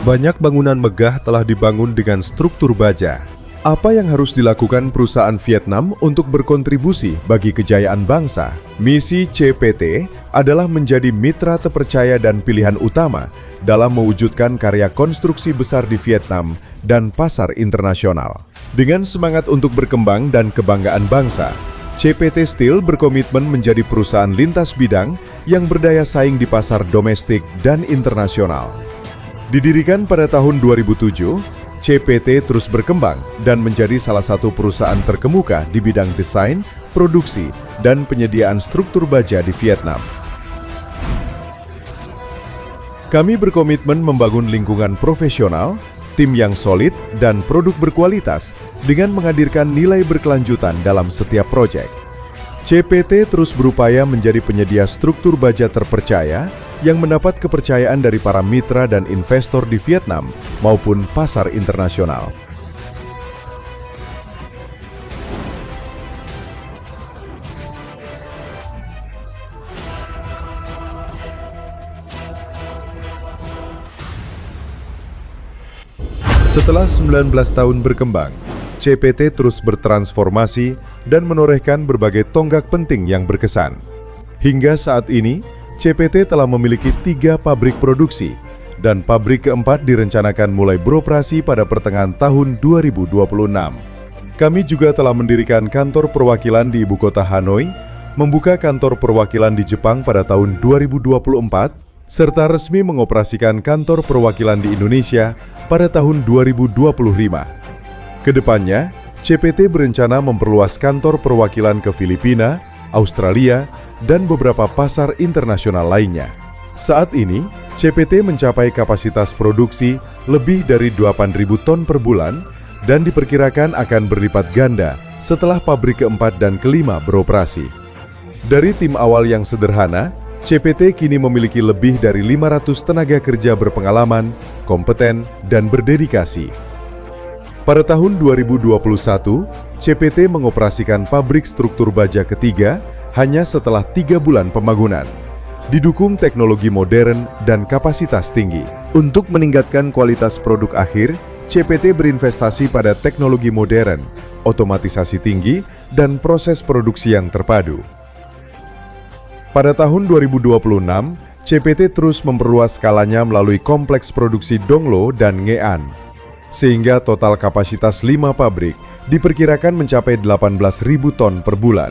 Banyak bangunan megah telah dibangun dengan struktur baja. Apa yang harus dilakukan perusahaan Vietnam untuk berkontribusi bagi kejayaan bangsa? Misi CPT adalah menjadi mitra terpercaya dan pilihan utama dalam mewujudkan karya konstruksi besar di Vietnam dan pasar internasional. Dengan semangat untuk berkembang dan kebanggaan bangsa, CPT Steel berkomitmen menjadi perusahaan lintas bidang yang berdaya saing di pasar domestik dan internasional. Didirikan pada tahun 2007, CPT terus berkembang dan menjadi salah satu perusahaan terkemuka di bidang desain, produksi, dan penyediaan struktur baja di Vietnam. Kami berkomitmen membangun lingkungan profesional, tim yang solid, dan produk berkualitas dengan menghadirkan nilai berkelanjutan dalam setiap proyek. CPT terus berupaya menjadi penyedia struktur baja terpercaya yang mendapat kepercayaan dari para mitra dan investor di Vietnam maupun pasar internasional. Setelah 19 tahun berkembang, CPT terus bertransformasi dan menorehkan berbagai tonggak penting yang berkesan. Hingga saat ini, CPT telah memiliki 3 pabrik produksi, dan pabrik keempat direncanakan mulai beroperasi pada pertengahan tahun 2026. Kami juga telah mendirikan kantor perwakilan di ibu kota Hanoi, membuka kantor perwakilan di Jepang pada tahun 2024, serta resmi mengoperasikan kantor perwakilan di Indonesia pada tahun 2025. Kedepannya, CPT berencana memperluas kantor perwakilan ke Filipina, Australia, dan beberapa pasar internasional lainnya. Saat ini, CPT mencapai kapasitas produksi lebih dari 8.000 ton per bulan dan diperkirakan akan berlipat ganda setelah pabrik keempat dan kelima beroperasi. Dari tim awal yang sederhana, CPT kini memiliki lebih dari 500 tenaga kerja berpengalaman, kompeten, dan berdedikasi. Pada tahun 2021, CPT mengoperasikan pabrik struktur baja ketiga hanya setelah 3 bulan pembangunan, didukung teknologi modern dan kapasitas tinggi. Untuk meningkatkan kualitas produk akhir, CPT berinvestasi pada teknologi modern, otomatisasi tinggi, dan proses produksi yang terpadu. Pada tahun 2026, CPT terus memperluas skalanya melalui kompleks produksi Donglo dan Nghệ An, sehingga total kapasitas 5 pabrik diperkirakan mencapai 18.000 ton per bulan.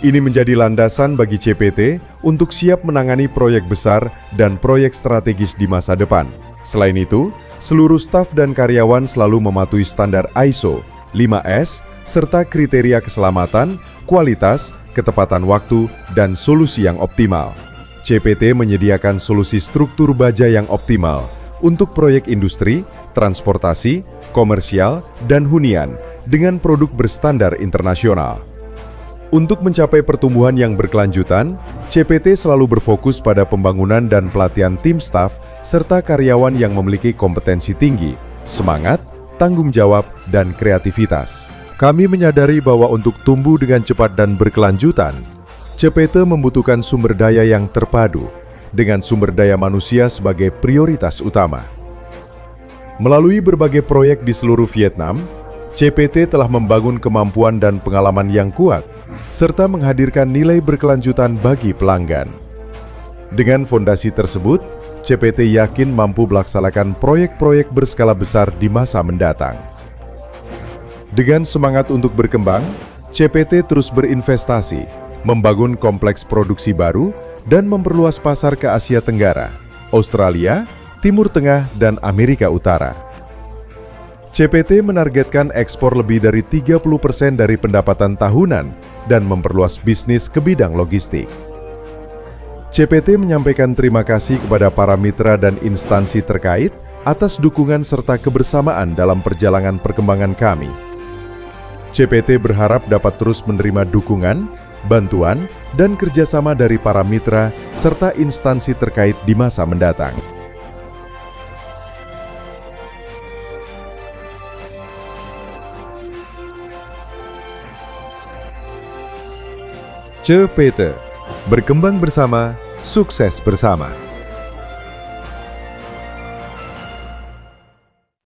Ini menjadi landasan bagi CPT untuk siap menangani proyek besar dan proyek strategis di masa depan. Selain itu, seluruh staf dan karyawan selalu mematuhi standar ISO 5S serta kriteria keselamatan, kualitas, ketepatan waktu, dan solusi yang optimal. CPT menyediakan solusi struktur baja yang optimal untuk proyek industri, transportasi, komersial, dan hunian dengan produk berstandar internasional. Untuk mencapai pertumbuhan yang berkelanjutan, CPT selalu berfokus pada pembangunan dan pelatihan tim staf serta karyawan yang memiliki kompetensi tinggi, semangat, tanggung jawab, dan kreativitas. Kami menyadari bahwa untuk tumbuh dengan cepat dan berkelanjutan, CPT membutuhkan sumber daya yang terpadu dengan sumber daya manusia sebagai prioritas utama. Melalui berbagai proyek di seluruh Vietnam, CPT telah membangun kemampuan dan pengalaman yang kuat, serta menghadirkan nilai berkelanjutan bagi pelanggan. Dengan fondasi tersebut, CPT yakin mampu melaksanakan proyek-proyek berskala besar di masa mendatang. Dengan semangat untuk berkembang, CPT terus berinvestasi, membangun kompleks produksi baru, dan memperluas pasar ke Asia Tenggara, Australia, Timur Tengah, dan Amerika Utara. CPT menargetkan ekspor lebih dari 30% dari pendapatan tahunan dan memperluas bisnis ke bidang logistik. CPT menyampaikan terima kasih kepada para mitra dan instansi terkait atas dukungan serta kebersamaan dalam perjalanan perkembangan kami. CPT berharap dapat terus menerima dukungan, bantuan, dan kerjasama dari para mitra serta instansi terkait di masa mendatang. CPT, berkembang bersama, sukses bersama.